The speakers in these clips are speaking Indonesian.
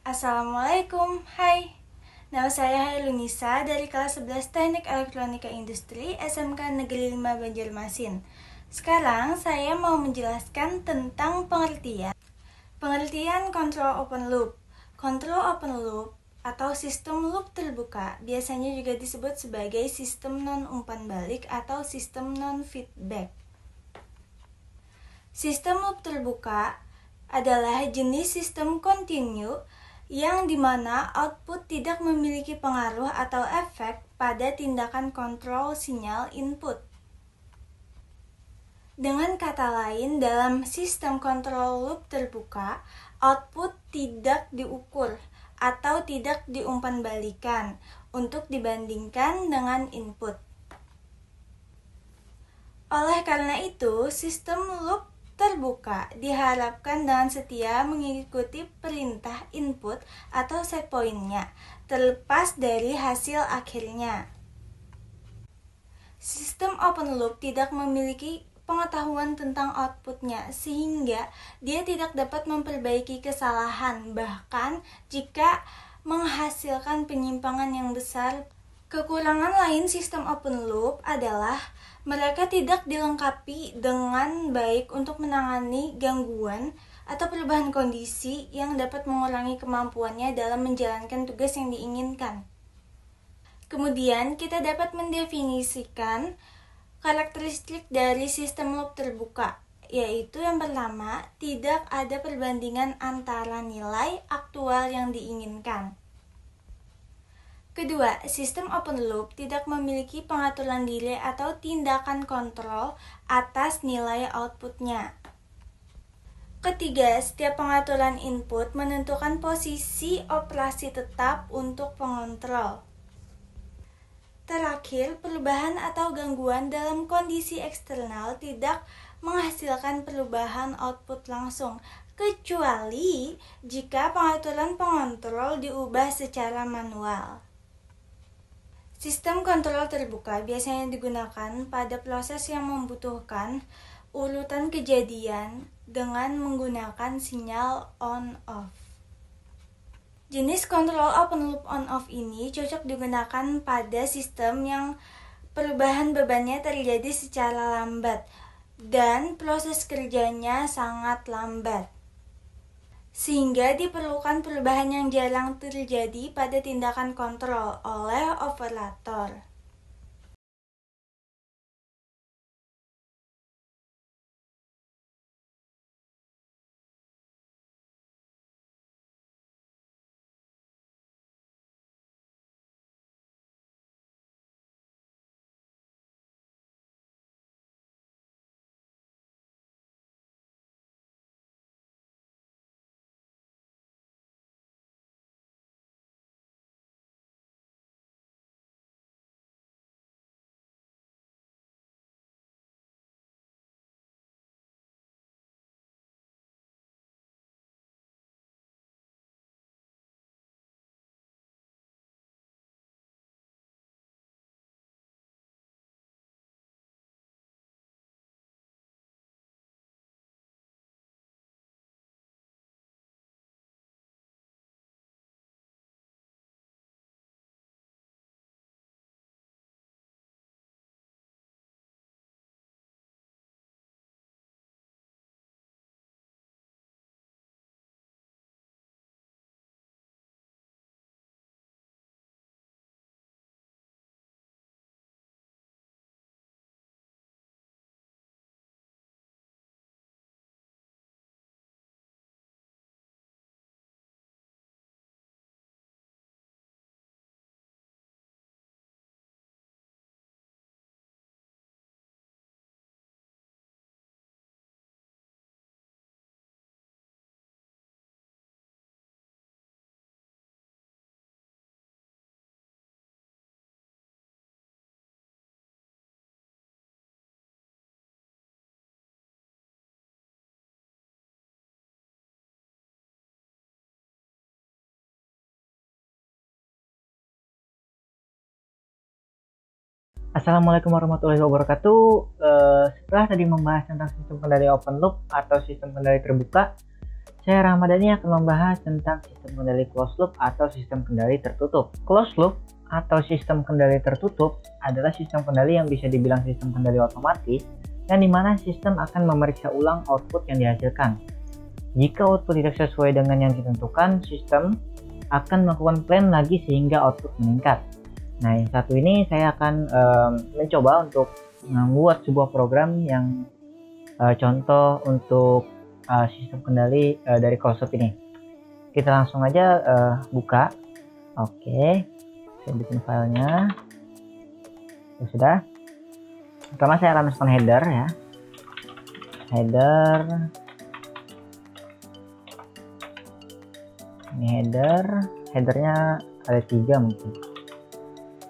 Assalamualaikum, hai. Nama saya Hailunisa dari kelas 11 Teknik Elektronika Industri SMK Negeri 5 Banjarmasin. Sekarang saya mau menjelaskan tentang pengertian control open loop. Control open loop atau sistem loop terbuka biasanya juga disebut sebagai sistem non-umpan balik atau sistem non-feedback. Sistem loop terbuka adalah jenis sistem kontinu yang dimana output tidak memiliki pengaruh atau efek pada tindakan kontrol sinyal input. Dengan kata lain, dalam sistem kontrol loop terbuka, output tidak diukur atau tidak diumpan balikan untuk dibandingkan dengan input. Oleh karena itu, sistem loop terbuka diharapkan dengan setia mengikuti perintah input atau set point-nya, terlepas dari hasil akhirnya. Sistem open loop tidak memiliki pengetahuan tentang outputnya, sehingga dia tidak dapat memperbaiki kesalahan, bahkan jika menghasilkan penyimpangan yang besar. Kekurangan lain sistem open loop adalah mereka tidak dilengkapi dengan baik untuk menangani gangguan atau perubahan kondisi yang dapat mengurangi kemampuannya dalam menjalankan tugas yang diinginkan. Kemudian kita dapat mendefinisikan karakteristik dari sistem loop terbuka, yaitu yang pertama, tidak ada perbandingan antara nilai aktual yang diinginkan. Kedua, sistem open loop tidak memiliki pengaturan delay atau tindakan kontrol atas nilai outputnya. Ketiga, setiap pengaturan input menentukan posisi operasi tetap untuk pengontrol. Terakhir, perubahan atau gangguan dalam kondisi eksternal tidak menghasilkan perubahan output langsung, kecuali jika pengaturan pengontrol diubah secara manual. Sistem kontrol terbuka biasanya digunakan pada proses yang membutuhkan urutan kejadian dengan menggunakan sinyal on-off. Jenis kontrol open loop on-off ini cocok digunakan pada sistem yang perubahan bebannya terjadi secara lambat dan proses kerjanya sangat lambat, sehingga diperlukan perubahan yang jarang terjadi pada tindakan kontrol oleh operator. Assalamualaikum warahmatullahi wabarakatuh. Setelah tadi membahas tentang sistem kendali open loop atau sistem kendali terbuka, Saya Ramadhani akan membahas tentang sistem kendali closed loop atau sistem kendali tertutup. Closed loop atau sistem kendali tertutup adalah sistem kendali yang bisa dibilang sistem kendali otomatis, yang dimana sistem akan memeriksa ulang output yang dihasilkan. Jika output tidak sesuai dengan yang ditentukan, sistem akan melakukan plan lagi sehingga output meningkat. Nah, yang satu ini saya akan mencoba untuk membuat sebuah program yang contoh untuk sistem kendali dari closed loop ini. Kita langsung aja buka. Oke, saya bikin filenya. Ya, sudah. Pertama saya akan masukkan header ya. Ini headernya ada 3 mungkin.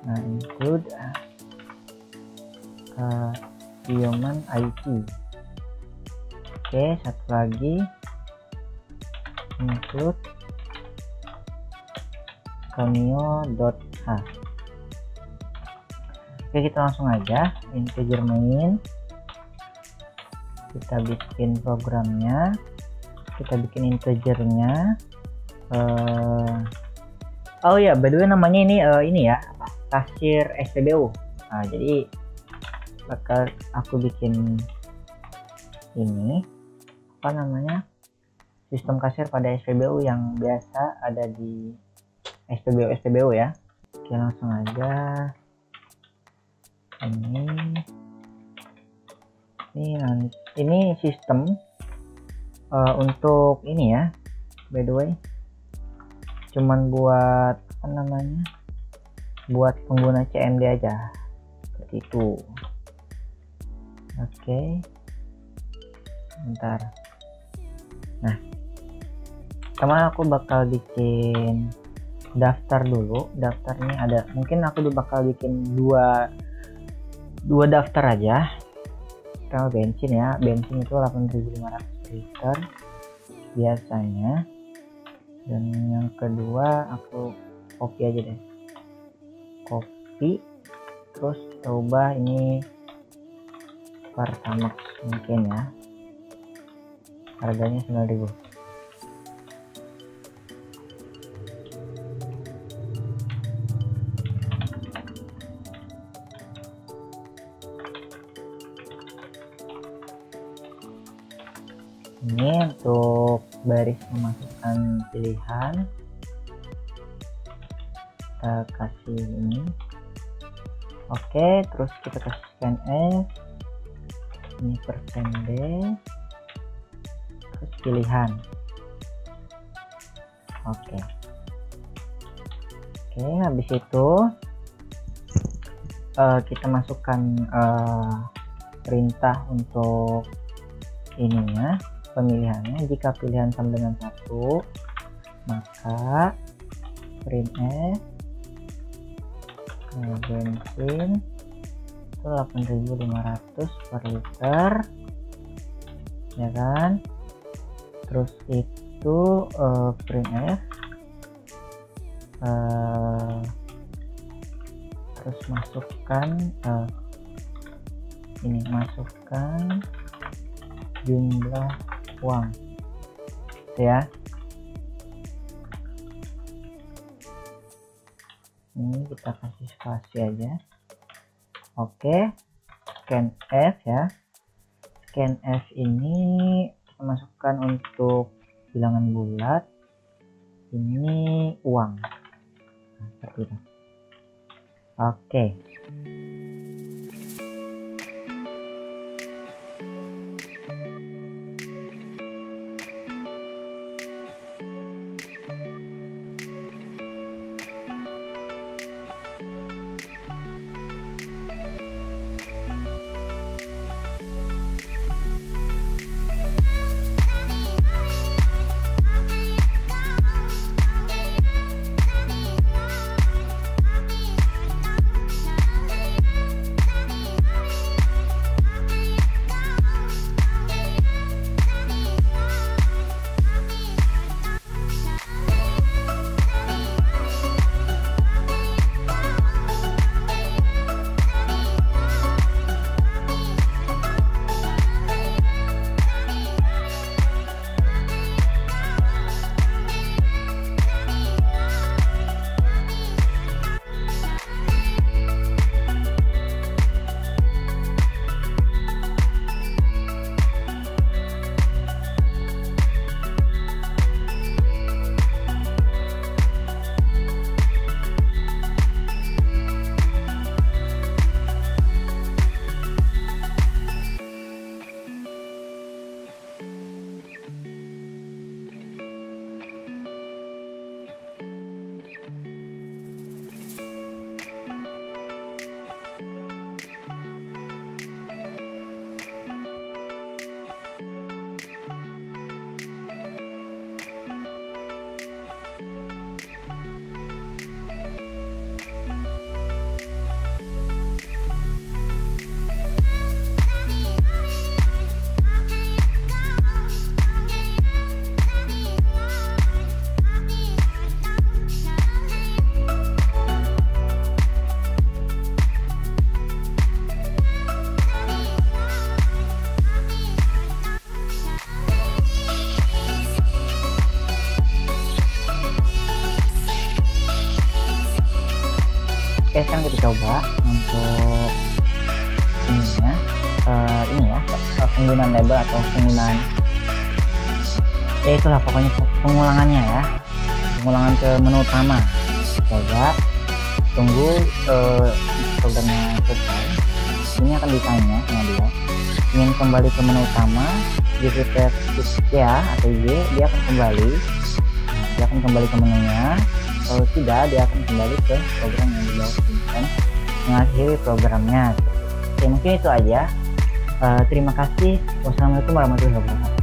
Nah, include human IT. Oke, satu lagi include cameo.h. Oke, kita langsung aja integer main. Kita bikin programnya, kita bikin integernya. Oh ya, by the way namanya ini ya, kasir SPBU. Nah, jadi bakal aku bikin ini apa namanya, sistem kasir pada SPBU yang biasa ada di SPBU ya. Oke, langsung aja ini sistem untuk ini ya, by the way cuman buat apa namanya, buat pengguna CMD aja seperti itu. Oke, bentar. Nah, pertama aku bakal bikin daftar dulu. Daftarnya ada, mungkin aku bakal bikin dua daftar aja. Pertama bensin ya, bensin itu 8.500 liter biasanya. Dan yang kedua aku copy aja deh, copy, terus coba ini Pertamax mungkin ya, harganya 9.000. Ini untuk baris memasukkan pilihan, kita kasih ini. Oke, terus kita kasih scanf, ini %d, terus pilihan. Oke, habis itu kita masukkan perintah untuk ininya, pemilihannya. Jika pilihan sama dengan 1, maka printf bensin itu 8.500 per liter ya kan. Terus itu printf terus masukkan masukkan jumlah uang ya. Ini kita kasih spasi aja. Oke, scanf ya. Scanf ini kita masukkan untuk bilangan bulat, ini uang. Nah, seperti itu. Oke. Oke, sekarang kita coba untuk ini ya, penggunaan label atau penggunaan itulah pokoknya pengulangannya ya, pengulangan ke menu utama. Coba tunggu programnya selesai. Ini akan ditanya sama dia, ingin kembali ke menu utama, jika ya atau Y, dia akan kembali. Dia akan kembali ke menunya. Kalau tidak, dia akan kembali ke program yang dibawa dan mengakhiri programnya. Oke, mungkin itu aja. Terima kasih. Wassalamualaikum warahmatullahi wabarakatuh.